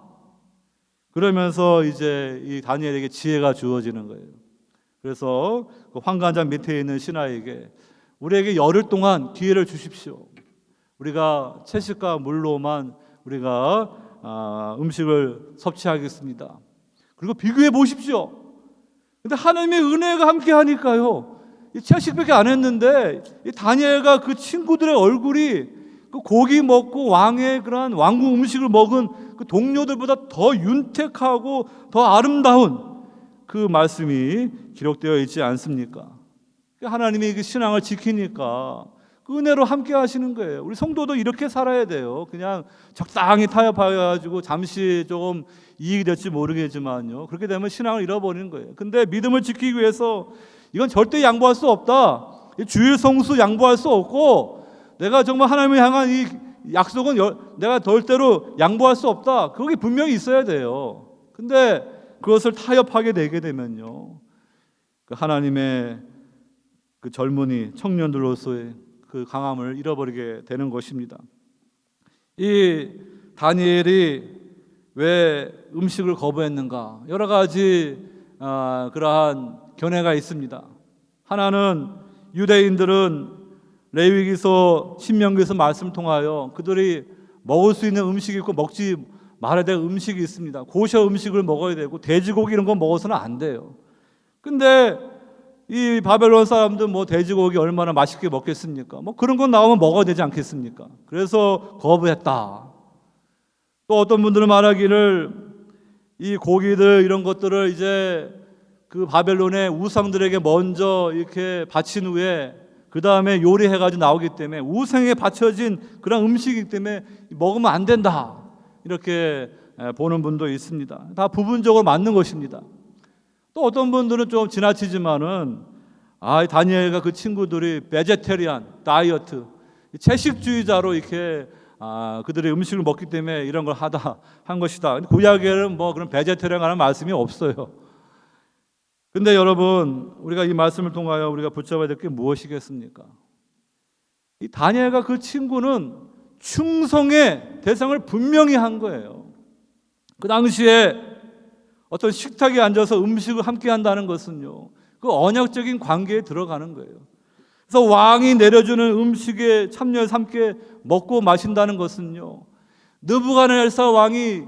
그러면서 이제 이 다니엘에게 지혜가 주어지는 거예요. 그래서 그 환관장 밑에 있는 신하에게 우리에게 열흘 동안 기회를 주십시오. 우리가 채식과 물로만 우리가 음식을 섭취하겠습니다. 그리고 비교해 보십시오. 근데 하나님의 은혜가 함께 하니까요, 이 채식밖에 안 했는데 이 다니엘과 그 친구들의 얼굴이 그 고기 먹고 왕의 그러한 왕궁 음식을 먹은 그 동료들보다 더 윤택하고 더 아름다운 그 말씀이 기록되어 있지 않습니까? 하나님이 그 신앙을 지키니까 그 은혜로 함께 하시는 거예요. 우리 성도도 이렇게 살아야 돼요. 그냥 적당히 타협하여가지고 잠시 조금 이익이 될지 모르겠지만요, 그렇게 되면 신앙을 잃어버리는 거예요. 근데 믿음을 지키기 위해서 이건 절대 양보할 수 없다. 주일 성수 양보할 수 없고, 내가 정말 하나님을 향한 이 약속은 내가 절대로 양보할 수 없다. 그게 분명히 있어야 돼요. 근데 그것을 타협하게 되게 되면요, 그 하나님의 그 젊은이 청년들로서의 그 강함을 잃어버리게 되는 것입니다. 이 다니엘이 왜 음식을 거부했는가? 여러 가지 그러한 견해가 있습니다. 하나는 유대인들은 레위기서 신명기에서 말씀을 통하여 그들이 먹을 수 있는 음식이 있고 먹지 말아야 될 음식이 있습니다. 고셔 음식을 먹어야 되고 돼지고기 이런 거 먹어서는 안 돼요. 근데 이 바벨론 사람들 뭐 돼지고기 얼마나 맛있게 먹겠습니까? 뭐 그런 건 나오면 먹어야 되지 않겠습니까? 그래서 거부했다. 또 어떤 분들은 말하기를 이 고기들 이런 것들을 이제 그 바벨론의 우상들에게 먼저 이렇게 바친 후에 그 다음에 요리해가지고 나오기 때문에 우상에 바쳐진 그런 음식이기 때문에 먹으면 안 된다. 이렇게 보는 분도 있습니다. 다 부분적으로 맞는 것입니다. 또 어떤 분들은 좀 지나치지만은 다니엘과 그 친구들이 베제테리안 다이어트 채식주의자로 이렇게 그들의 음식을 먹기 때문에 이런 걸 한 것이다. 구약에는 뭐 그런 베제테리안이라는 말씀이 없어요. 근데 여러분, 우리가 이 말씀을 통하여 우리가 붙잡아야 될 게 무엇이겠습니까? 이 다니엘과 그 친구는 충성의 대상을 분명히 한 거예요. 그 당시에 어떤 식탁에 앉아서 음식을 함께 한다는 것은요, 그 언약적인 관계에 들어가는 거예요. 그래서 왕이 내려주는 음식에 참여해서 함께 먹고 마신다는 것은요, 느부갓네살 왕이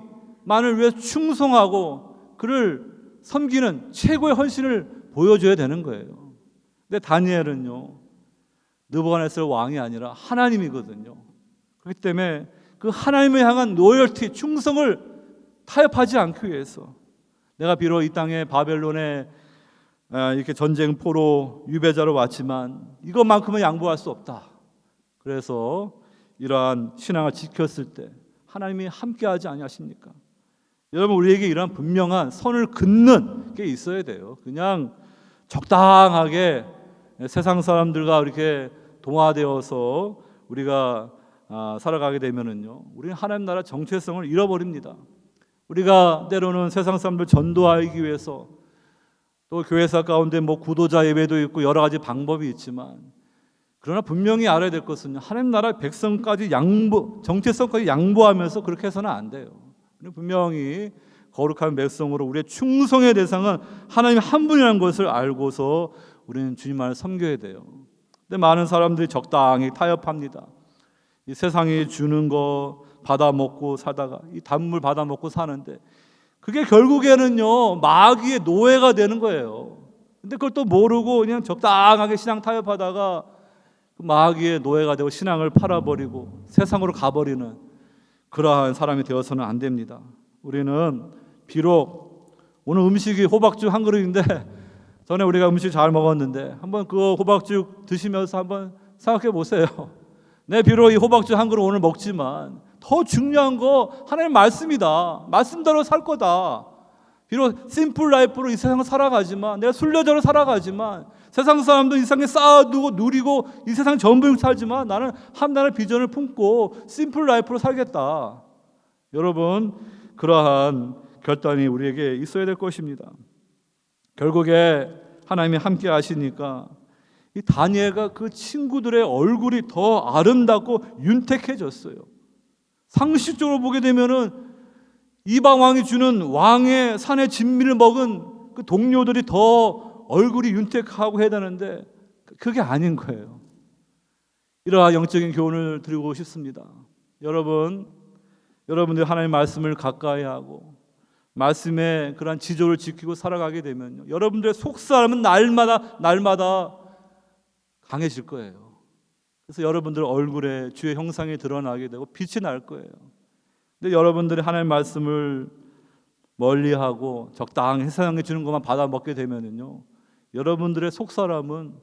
만을 위해 충성하고 그를 섬기는 최고의 헌신을 보여줘야 되는 거예요. 근데 다니엘은요, 느부갓네살 왕이 아니라 하나님이거든요. 그렇기 때문에 그 하나님을 향한 로열티, 충성을 타협하지 않기 위해서, 내가 비록 이 땅에 바벨론에 이렇게 전쟁포로 유배자로 왔지만 이것만큼은 양보할 수 없다. 그래서 이러한 신앙을 지켰을 때 하나님이 함께하지 아니하십니까? 여러분, 우리에게 이러한 분명한 선을 긋는 게 있어야 돼요. 그냥 적당하게 세상 사람들과 이렇게 동화되어서 우리가 살아가게 되면은요, 우리는 하나님 나라 정체성을 잃어버립니다. 우리가 때로는 세상 사람들 전도하기 위해서 또 교회사 가운데 뭐 구도자 예배도 있고 여러 가지 방법이 있지만, 그러나 분명히 알아야 될 것은 하나님 나라 백성까지 정체성까지 양보하면서 그렇게 해서는 안 돼요. 분명히 거룩한 백성으로 우리의 충성의 대상은 하나님 한 분이라는 것을 알고서 우리는 주님만을 섬겨야 돼요. 근데 많은 사람들이 적당히 타협합니다. 이 세상이 주는 거 받아 먹고 살다가 이 단물 받아 먹고 사는데, 그게 결국에는요 마귀의 노예가 되는 거예요. 근데 그걸 또 모르고 그냥 적당하게 신앙 타협하다가 마귀의 노예가 되고 신앙을 팔아버리고 세상으로 가버리는 그러한 사람이 되어서는 안 됩니다. 우리는 비록 오늘 음식이 호박죽 한 그릇인데, 전에 우리가 음식 잘 먹었는데 한번 그 호박죽 드시면서 한번 생각해 보세요. 내 비록 이 호박죽 한 그릇 오늘 먹지만 더 중요한 거 하나님 말씀이다. 말씀대로 살 거다. 비록 심플 라이프로 이 세상을 살아가지만, 내가 순례자로 살아가지만, 세상 사람도 이 세상에 쌓아두고 누리고 이 세상 전부 살지만 나는 하나님의 비전을 품고 심플 라이프로 살겠다. 여러분, 그러한 결단이 우리에게 있어야 될 것입니다. 결국에 하나님이 함께 하시니까 이 다니엘과 그 친구들의 얼굴이 더 아름답고 윤택해졌어요. 상식적으로 보게 되면은 이방 왕이 주는 왕의 산의 진미를 먹은 그 동료들이 더 얼굴이 윤택하고 해야 되는데 그게 아닌 거예요. 이러한 영적인 교훈을 드리고 싶습니다. 여러분들이 하나님의 말씀을 가까이 하고 말씀의 그러한 지조를 지키고 살아가게 되면요, 여러분들의 속사람은 날마다 강해질 거예요. 그래서 여러분들 얼굴에 주의 형상이 드러나게 되고 빛이 날 거예요. 근데 여러분들이 하나님의 말씀을 멀리하고 적당히 세상에 주는 것만 받아 먹게 되면은요, 여러분들의 속사람은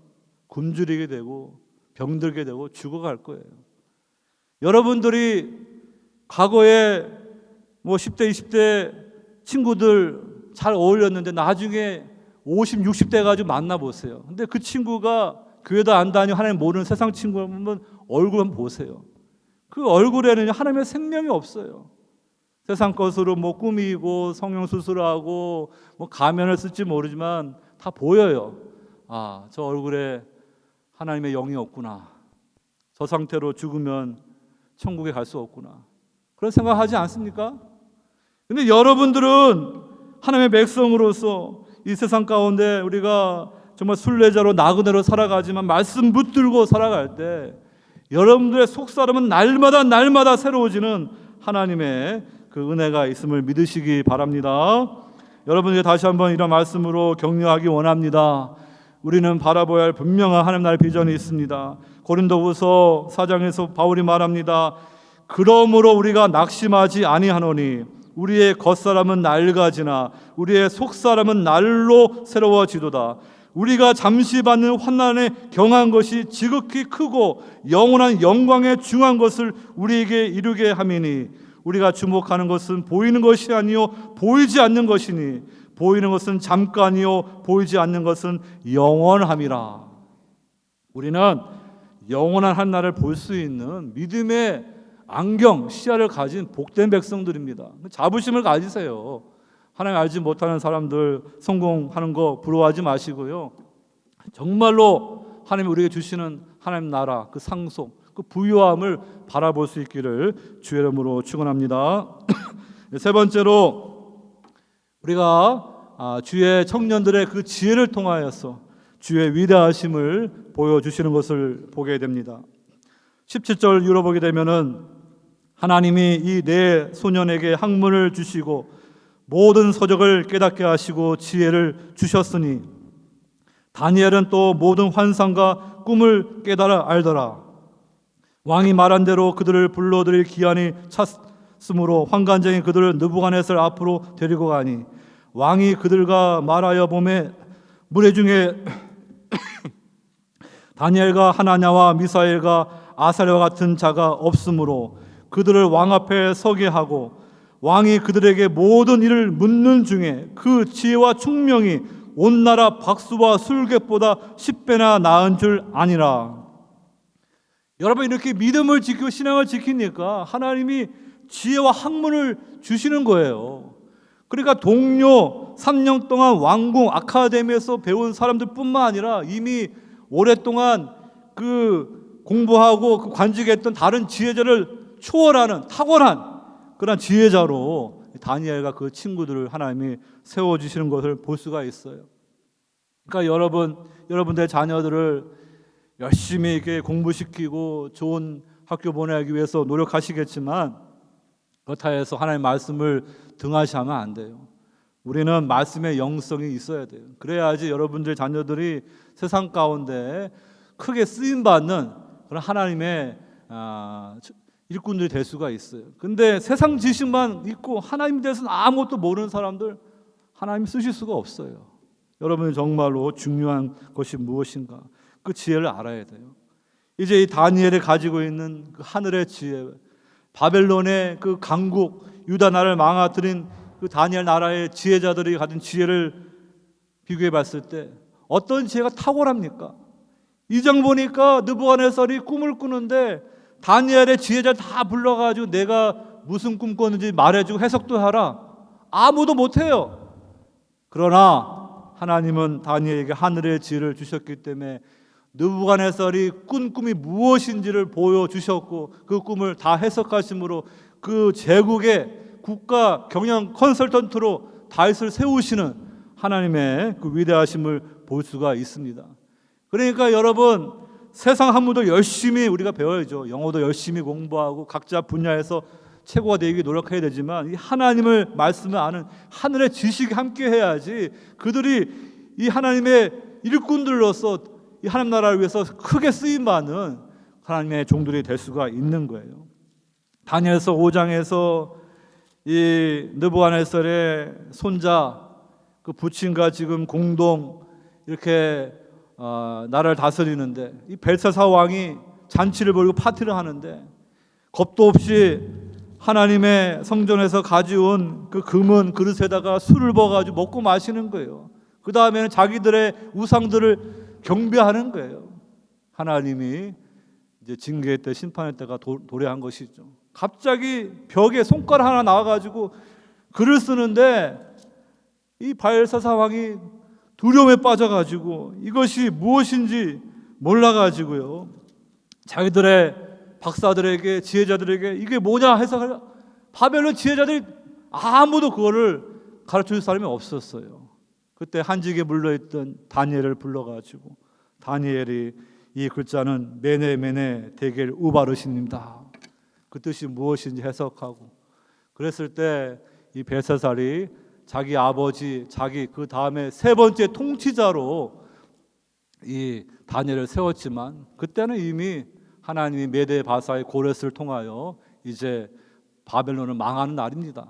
굶주리게 되고 병들게 되고 죽어갈 거예요. 여러분들이 과거에 뭐 10대 20대 친구들 잘 어울렸는데 나중에 50, 60대 가지고 만나보세요. 근데 그 친구가 교회도 안 다니고 하나님 모르는 세상 친구면 얼굴 한번 보세요. 그 얼굴에는 하나님의 생명이 없어요. 세상 것으로 뭐 꾸미고 성형수술하고 뭐 가면을 쓸지 모르지만 다 보여요. 아, 저 얼굴에 하나님의 영이 없구나. 저 상태로 죽으면 천국에 갈 수 없구나. 그런 생각하지 않습니까? 근데 여러분들은 하나님의 백성으로서 이 세상 가운데 우리가 정말 순례자로 나그네로 살아가지만 말씀 붙들고 살아갈 때 여러분들의 속사람은 날마다 새로워지는 하나님의 그 은혜가 있음을 믿으시기 바랍니다. 여러분에게 다시 한번 이런 말씀으로 격려하기 원합니다. 우리는 바라봐야 할 분명한 하나님 나라의 비전이 있습니다. 고린도후서 4장에서 바울이 말합니다. 그러므로 우리가 낙심하지 아니하노니 우리의 겉사람은 낡아지나 우리의 속사람은 날로 새로워지도다. 우리가 잠시 받는 환난에 경한 것이 지극히 크고 영원한 영광에 중한 것을 우리에게 이루게 함이니 우리가 주목하는 것은 보이는 것이 아니요 보이지 않는 것이니 보이는 것은 잠깐이요 보이지 않는 것은 영원함이라. 우리는 영원한 한날을 볼 수 있는 믿음의 안경, 시야를 가진 복된 백성들입니다. 자부심을 가지세요. 하나님 알지 못하는 사람들 성공하는 거 부러워하지 마시고요. 정말로 하나님이 우리에게 주시는 하나님 나라 그 상속, 그 부유함을 바라볼 수 있기를 주의 이름으로 축원합니다. 세 번째로 우리가 주의 청년들의 그 지혜를 통하여서 주의 위대하심을 보여주시는 것을 보게 됩니다. 17절 읽어보게 되면은 하나님이 이 네 소년에게 학문을 주시고 모든 서적을 깨닫게 하시고 지혜를 주셨으니 다니엘은 또 모든 환상과 꿈을 깨달아 알더라. 왕이 말한 대로 그들을 불러들일 기한이 찼으므로 환관쟁이 그들을 느부갓네살 앞으로 데리고 가니 왕이 그들과 말하여 보매 무리 중에 다니엘과 하나냐와 미사엘과 아사랴와 같은 자가 없으므로 그들을 왕 앞에 서게 하고 왕이 그들에게 모든 일을 묻는 중에 그 지혜와 총명이 온 나라 박수와 술객보다 10배나 나은 줄 아니라. 여러분, 이렇게 믿음을 지키고 신앙을 지키니까 하나님이 지혜와 학문을 주시는 거예요. 그러니까 동료 3년 동안 왕궁 아카데미에서 배운 사람들뿐만 아니라 이미 오랫동안 그 공부하고 그 관직에 했던 다른 지혜자를 초월하는 탁월한 그런 지혜자로 다니엘과 그 친구들을 하나님이 세워주시는 것을 볼 수가 있어요. 그러니까 여러분들의 자녀들을 열심히 이렇게 공부시키고 좋은 학교 보내기 위해서 노력하시겠지만 그렇다 해서 하나님의 말씀을 등하시하면 안 돼요. 우리는 말씀의 영성이 있어야 돼요. 그래야지 여러분들 자녀들이 세상 가운데 크게 쓰임받는 그런 하나님의 일꾼들이 될 수가 있어요. 근데 세상 지식만 있고 하나님에 대해서는 아무것도 모르는 사람들 하나님 쓰실 수가 없어요. 여러분이 정말로 중요한 것이 무엇인가, 그 지혜를 알아야 돼요. 이제 이 다니엘이 가지고 있는 그 하늘의 지혜, 바벨론의 그 강국 유다 나라를 망가뜨린 그 다니엘 나라의 지혜자들이 가진 지혜를 비교해 봤을 때 어떤 지혜가 탁월합니까? 이 장 보니까 느부갓네살이 꿈을 꾸는데 다니엘의 지혜자 다 불러가지고 내가 무슨 꿈 꿨는지 말해주고 해석도 하라. 아무도 못해요. 그러나 하나님은 다니엘에게 하늘의 지혜를 주셨기 때문에 느부갓네살이 꾼 꿈이 무엇인지를 보여주셨고 그 꿈을 다 해석하심으로 그 제국의 국가 경영 컨설턴트로 다윗을 세우시는 하나님의 그 위대하심을 볼 수가 있습니다. 그러니까 여러분, 세상 학문도 열심히 우리가 배워야죠. 영어도 열심히 공부하고 각자 분야에서 최고가 되기 노력해야 되지만 이 하나님을 말씀을 아는 하늘의 지식이 함께 해야지 그들이 이 하나님의 일꾼들로서 이 하나님 나라를 위해서 크게 쓰임받는 하나님의 종들이 될 수가 있는 거예요. 다니엘서 5장에서 이 느부갓네살의 손자 그 부친과 지금 공동 이렇게 나라를 다스리는데 이 벨사사 왕이 잔치를 벌이고 파티를 하는데 겁도 없이 하나님의 성전에서 가져온 그 금은 그릇에다가 술을 부어가지고 먹고 마시는 거예요. 그 다음에는 자기들의 우상들을 경배하는 거예요. 하나님이 이제 징계의 때 심판의 때가 도래한 것이죠. 갑자기 벽에 손가락 하나 나와가지고 글을 쓰는데 이 벨사사 왕이 두려움에 빠져가지고 이것이 무엇인지 몰라가지고요, 자기들의 박사들에게 지혜자들에게 이게 뭐냐 해서 바벨론 지혜자들이 아무도 그거를 가르쳐줄 사람이 없었어요. 그때 한직에 물려있던 다니엘을 불러가지고 다니엘이 이 글자는 메네 데겔 우바르신입니다. 그 뜻이 무엇인지 해석하고 그랬을 때 이 벨사살이 자기 아버지, 자기 그 다음에 세 번째 통치자로 이 다니엘을 세웠지만 그때는 이미 하나님이 메대 바사의 고레스를 통하여 이제 바벨론을 망하는 날입니다.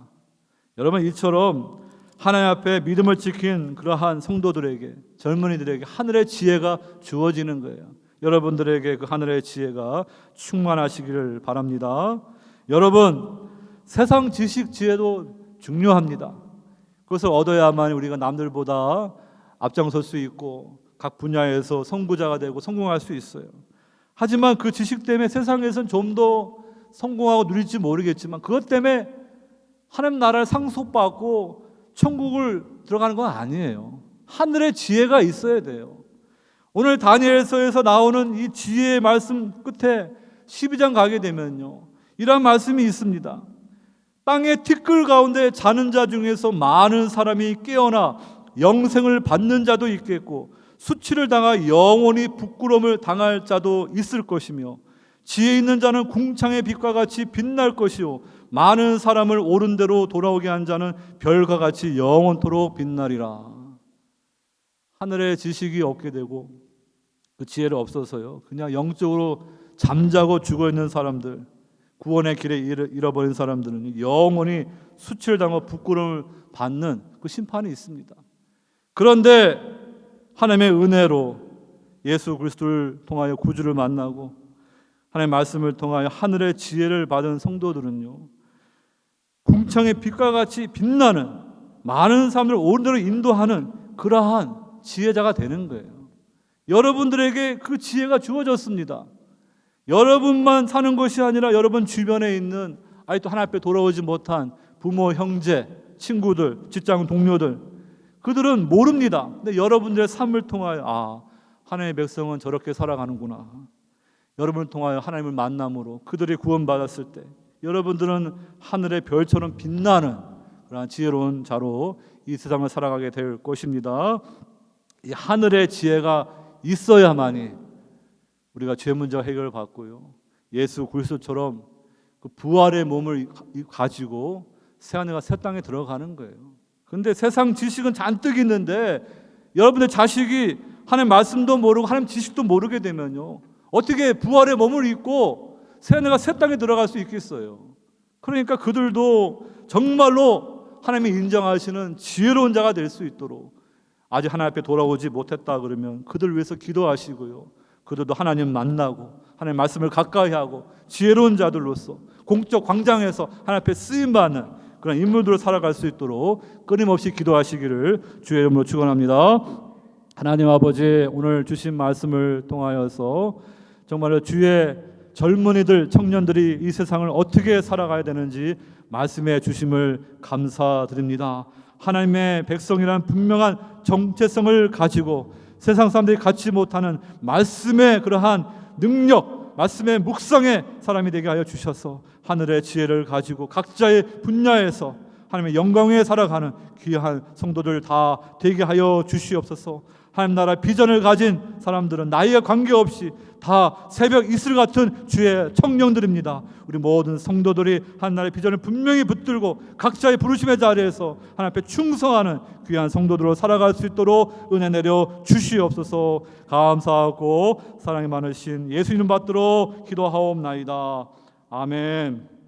여러분, 이처럼 하나님 앞에 믿음을 지킨 그러한 성도들에게, 젊은이들에게 하늘의 지혜가 주어지는 거예요. 여러분들에게 그 하늘의 지혜가 충만하시기를 바랍니다. 여러분, 세상 지식 지혜도 중요합니다. 그것을 얻어야만 우리가 남들보다 앞장설 수 있고 각 분야에서 선구자가 되고 성공할 수 있어요. 하지만 그 지식 때문에 세상에서는 좀 더 성공하고 누릴지 모르겠지만 그것 때문에 하나님 나라를 상속받고 천국을 들어가는 건 아니에요. 하늘의 지혜가 있어야 돼요. 오늘 다니엘서에서 나오는 이 지혜의 말씀 끝에 12장 가게 되면요, 이런 말씀이 있습니다. 땅의 티끌 가운데 자는 자 중에서 많은 사람이 깨어나 영생을 받는 자도 있겠고 수치를 당하 영원히 부끄러움을 당할 자도 있을 것이며 지혜 있는 자는 궁창의 빛과 같이 빛날 것이요 많은 사람을 옳은 대로 돌아오게 한 자는 별과 같이 영원토록 빛나리라. 하늘의 지식이 없게 되고 그 지혜를 없어서요, 그냥 영적으로 잠자고 죽어있는 사람들, 구원의 길에 잃어버린 사람들은 영원히 수치를 당하고 부끄러움을 받는 그 심판이 있습니다. 그런데 하나님의 은혜로 예수 그리스도를 통하여 구주를 만나고 하나님의 말씀을 통하여 하늘의 지혜를 받은 성도들은요, 궁창의 빛과 같이 빛나는, 많은 사람들을 옳은 인도하는 그러한 지혜자가 되는 거예요. 여러분들에게 그 지혜가 주어졌습니다. 여러분만 사는 것이 아니라 여러분 주변에 있는 아직도 하나님 앞에 돌아오지 못한 부모, 형제, 친구들, 직장 동료들, 그들은 모릅니다. 근데 여러분들의 삶을 통하여 하나님의 백성은 저렇게 살아가는구나. 여러분을 통하여 하나님을 만남으로 그들이 구원받았을 때 여러분들은 하늘의 별처럼 빛나는 그러한 지혜로운 자로 이 세상을 살아가게 될 것입니다. 이 하늘의 지혜가 있어야만이 우리가 죄 문제가 해결을 받고요, 예수 그리스도처럼 그 부활의 몸을 가지고 새하늘과 새 땅에 들어가는 거예요. 그런데 세상 지식은 잔뜩 있는데 여러분의 자식이 하나님 말씀도 모르고 하나님 지식도 모르게 되면요, 어떻게 부활의 몸을 입고 새하늘과 새 땅에 들어갈 수 있겠어요? 그러니까 그들도 정말로 하나님이 인정하시는 지혜로운 자가 될 수 있도록 아직 하나님 앞에 돌아오지 못했다 그러면 그들 위해서 기도하시고요, 그들도 하나님 만나고 하나님 말씀을 가까이 하고 지혜로운 자들로서 공적 광장에서 하나님 앞에 쓰임받는 그런 인물들로 살아갈 수 있도록 끊임없이 기도하시기를 주의 이름으로 축원합니다. 하나님 아버지, 오늘 주신 말씀을 통하여서 정말로 주의 젊은이들, 청년들이 이 세상을 어떻게 살아가야 되는지 말씀해 주심을 감사드립니다. 하나님의 백성이라는 분명한 정체성을 가지고 세상 사람들이 갖지 못하는 말씀의 그러한 능력, 말씀의 묵상의 사람이 되게 하여 주셔서 하늘의 지혜를 가지고 각자의 분야에서 하나님의 영광에 살아가는 귀한 성도들 다 되게 하여 주시옵소서. 하나님 나라 비전을 가진 사람들은 나이에 관계없이 다 새벽 이슬 같은 주의 청년들입니다. 우리 모든 성도들이 하나님의 비전을 분명히 붙들고 각자의 부르심의 자리에서 하나님 앞에 충성하는 귀한 성도들로 살아갈 수 있도록 은혜 내려 주시옵소서. 감사하고 사랑이 많으신 예수 이름 받들어 기도하옵나이다. 아멘.